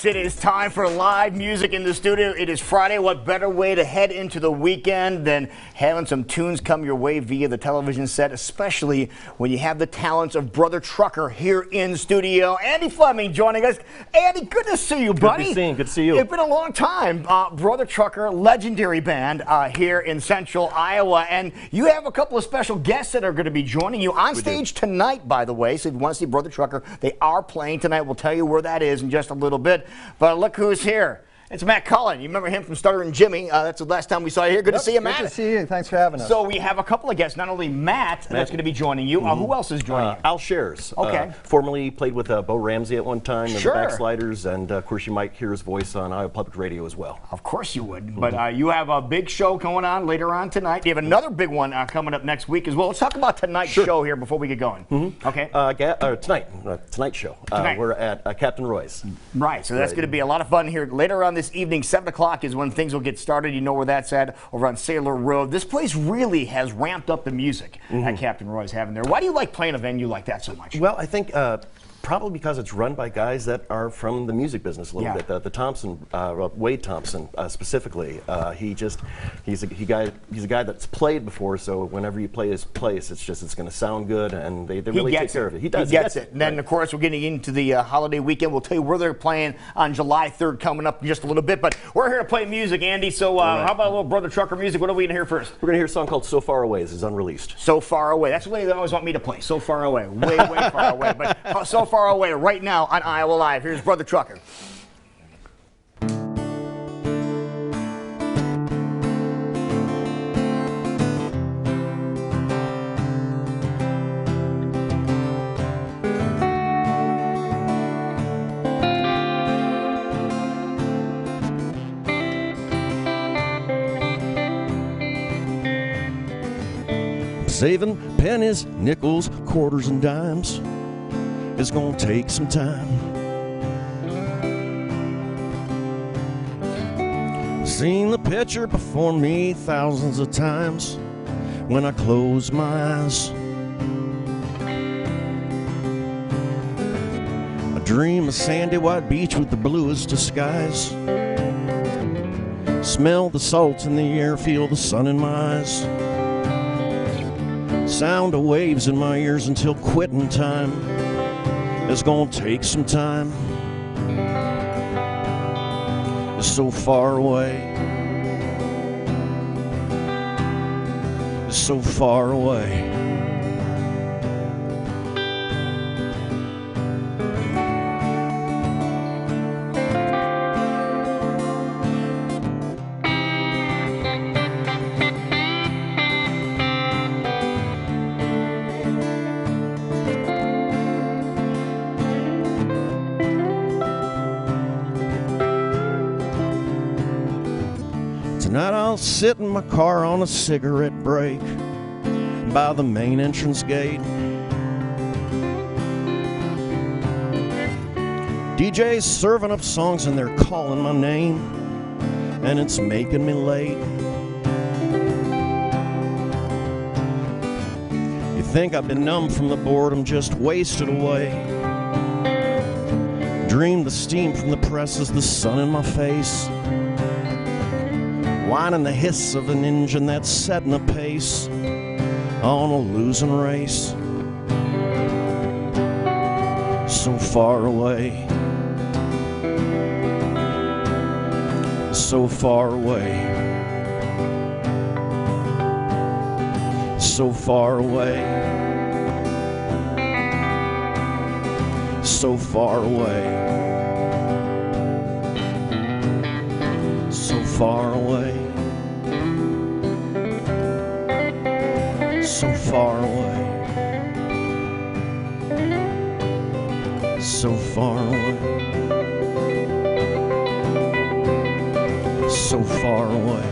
It is time for live music in the studio. It is Friday. What better way to head into the weekend than having some tunes come your way via the television set, especially when you have the talents of Brother Trucker here in studio. Andy Fleming joining us. Andy, good to see you, buddy. Good to see you. It's been a long time. Brother Trucker, legendary band here in central Iowa. And you have a couple of special guests that are going to be joining you on stage tonight, by the way. So if you want to see Brother Trucker, they are playing tonight. We'll tell you where that is in just a little bit. But look who's here. It's Matt Cullen. You remember him from Stutter and Jimmy. That's the last time we saw you here. Good to see you, Matt. Good to see you. Thanks for having us. So we have a couple of guests. Not only Matt that's going to be joining you. Who else is joining you? Al Shares. Okay. Formerly played with Bo Ramsey at one time in Sure. the Backsliders, and of course you might hear his voice on Iowa Public Radio as well. Of course you would. But you have a big show going on later on tonight. You have another big one coming up next week as well. Let's talk about tonight's show here before we get going. Okay. Tonight's show. Tonight. We're at Captain Roy's. Right. So that's going to be a lot of fun here later on this evening. 7 o'clock is when things will get started. You know where that's at, over on Sailor Road. This place really has ramped up the music at Captain Roy's having there. Why do you like playing a venue like that so much? Well, I think probably because it's run by guys that are from the music business a little bit. The Thompson, Wade Thompson specifically. He's a guy that's played before. So whenever you play his place, it's going to sound good, and they really take care of it. He gets it. And then of course we're getting into the holiday weekend. We'll tell you where they're playing on July 3rd coming up in just a little bit. But we're here to play music, Andy. So how about a little Brother Trucker music? What are we going to hear first? We're going to hear a song called "So Far Away." It's unreleased. So Far Away. That's what they always want me to play. So Far Away. Way far away. But so far away right now on Iowa Live. Here's Brother Trucker. Saving pennies, nickels, quarters, and dimes. It's gonna take some time. Seen the picture before me thousands of times when I close my eyes. I dream of sandy white beach with the bluest of skies. Smell the salt in the air, feel the sun in my eyes. Sound of waves in my ears until quitting time. It's gonna take some time. It's so far away. It's so far away. Tonight I'll sit in my car on a cigarette break by the main entrance gate. DJ's serving up songs and they're calling my name, and it's making me late. You think I've been numb from the boredom, just wasted away. Dream the steam from the presses, the sun in my face. Whine and the hiss of an engine that's setting a pace on a losing race. So far away. So far away. So far away. So far away. So far away. So far away. So far away. So far away.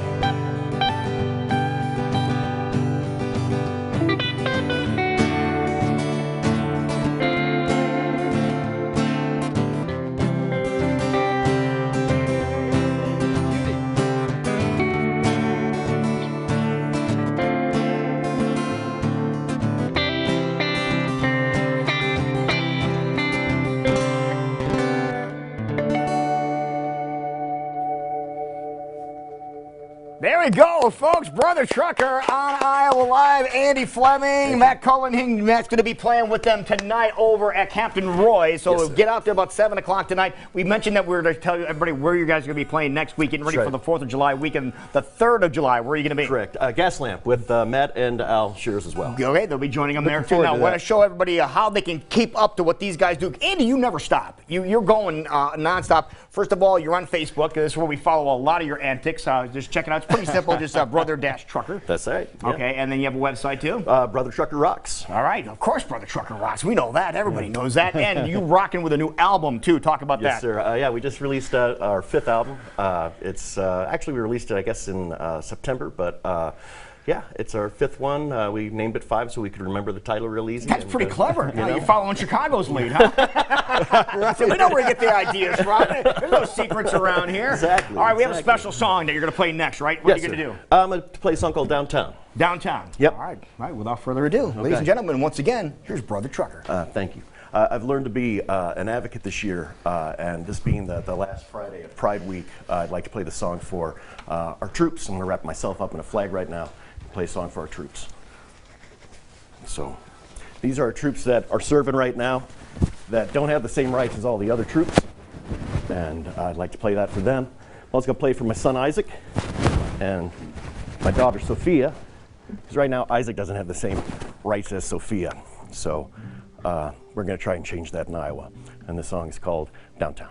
There we go, folks. Brother Trucker on Iowa Live. Andy Fleming, Matt Cullenhing. Matt's going to be playing with them tonight over at Captain Roy. So Yes, get out there about 7 o'clock tonight. We mentioned that we were to tell everybody where you guys are going to be playing next week, getting ready for the 4th of July weekend, the 3rd of July. Where are you going to be? Correct. Gaslamp with Matt and Al Shears as well. Okay, they'll be joining them there too. forward Now, I to want that. to show everybody how they can keep up to what these guys do. Andy, you never stop. You're going nonstop. First of all, you're on Facebook. This is where we follow a lot of your antics. Just check it out. It's pretty simple. Just Brother-Trucker. That's right. Yeah. Okay, and then you have a website too? Brother Trucker Rocks. All right, of course Brother Trucker rocks. We know that. Everybody knows that. And you rocking with a new album too. Talk about Yes, that. sir. Yeah, we just released our 5th album. It's actually we released it, I guess, in September, but yeah, it's our 5th one. We named it 5 so we could remember the title real easy. That's and, pretty clever. you know? You're following Chicago's lead, huh? So we know where you get the ideas from. There's no secrets around here. Exactly, All right, we have a exactly. special song that you're going to play next, right? What are you going to do? I'm going to play a song called Downtown. Downtown. Yep. All right, without further ado, ladies and gentlemen, once again, here's Brother Trucker. Thank you. I've learned to be an advocate this year, and this being the last Friday of Pride Week, I'd like to play the song for our troops. I'm going to wrap myself up in a flag right now and play a song for our troops. So, these are our troops that are serving right now that don't have the same rights as all the other troops, and I'd like to play that for them. I'm also going to play for my son Isaac and my daughter Sophia, because right now Isaac doesn't have the same rights as Sophia. So, we're going to try and change that in Iowa. And the song is called Downtown.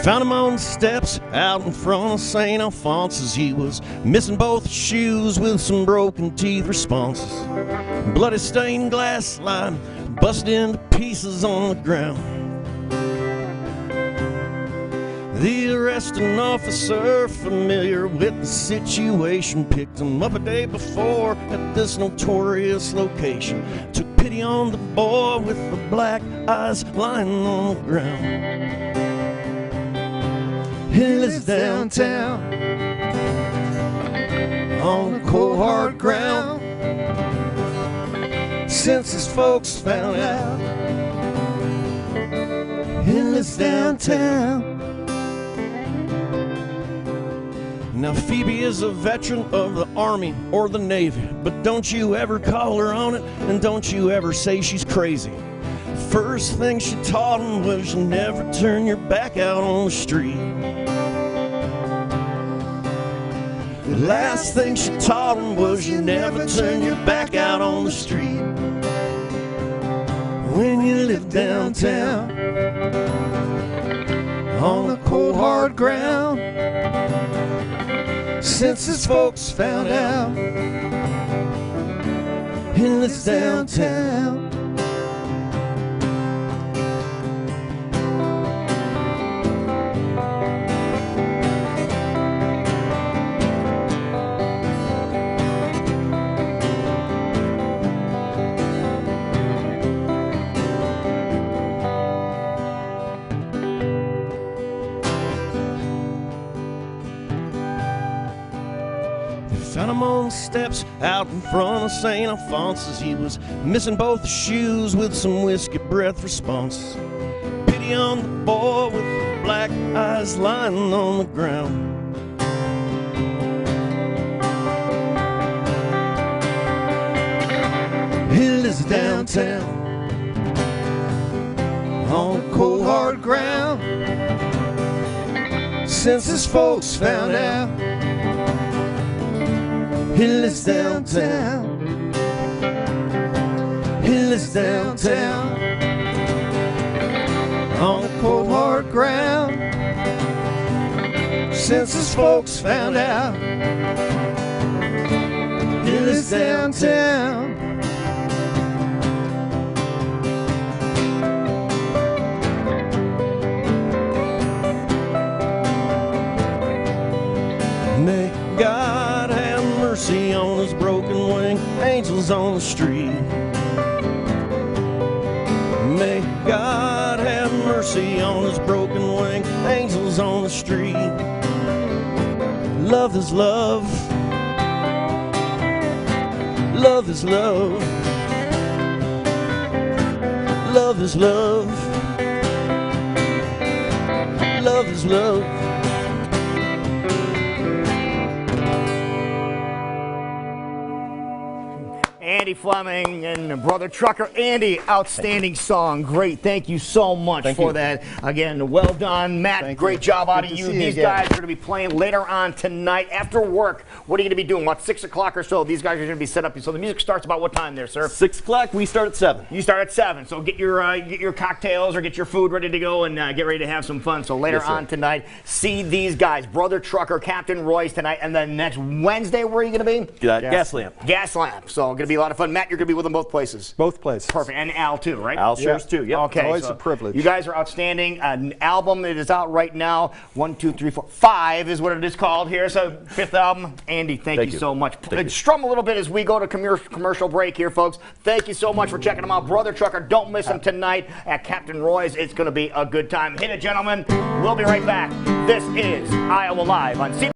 Found him on the steps out in front of St. Alphonsus. He was missing both shoes with some broken teeth responses. Bloody stained glass slide busted into pieces on the ground. The arresting officer, familiar with the situation, picked him up a day before at this notorious location. Took pity on the boy with the black eyes lying on the ground. He lives downtown on the cold hard ground. Since his folks found out, he lives downtown. Now Phoebe is a veteran of the Army or the Navy, but don't you ever call her on it, and don't you ever say she's crazy. First thing she taught him was you never turn your back out on the street. The last thing she taught him was you never turn your back out on the street. When you live downtown on the cold hard ground, since his folks found out he lives downtown. Found him on the steps out in front of St. Alphonsus. He was missing both shoes with some whiskey breath responses. Pity on the boy with the black eyes lying on the ground. He lives downtown on the cold hard ground. Since his folks found out he lives downtown. He lives downtown on the cold hard ground. Since his folks found out he lives downtown. May God have mercy on his broken wing, angels on the street. May God have mercy mercy on his broken wing, angels on the street. Love is love. Love is love. Love is love. Love is love. Andy Fleming and Brother Trucker. Andy, outstanding song. Great. Thank you so much for that. Again, well done. Matt, great job out of you. These guys are going to be playing later on tonight after work. What are you going to be doing? About 6 o'clock or so, these guys are going to be set up. So the music starts about what time there, sir? 6 o'clock. We start at 7. You start at 7. So get your cocktails or get your food ready to go and get ready to have some fun. So later on tonight, see these guys. Brother Trucker, Captain Royce tonight. And then next Wednesday, where are you going to be? Gaslamp. Gaslamp. So going to be a lot of fun. Matt, you're going to be with them both places. Both places. Perfect. And Al, too, right? Al shares too. Yep. Okay. Always a privilege. You guys are outstanding. An album that is out right now. 1, 2, 3, 4, 5 is what it is called here. So 5th album. Andy, thank you so much. Strum a little bit as we go to commercial break here, folks. Thank you so much for checking them out. Brother Trucker, don't miss them tonight at Captain Roy's. It's going to be a good time. Hit it, gentlemen. We'll be right back. This is Iowa Live on CBS.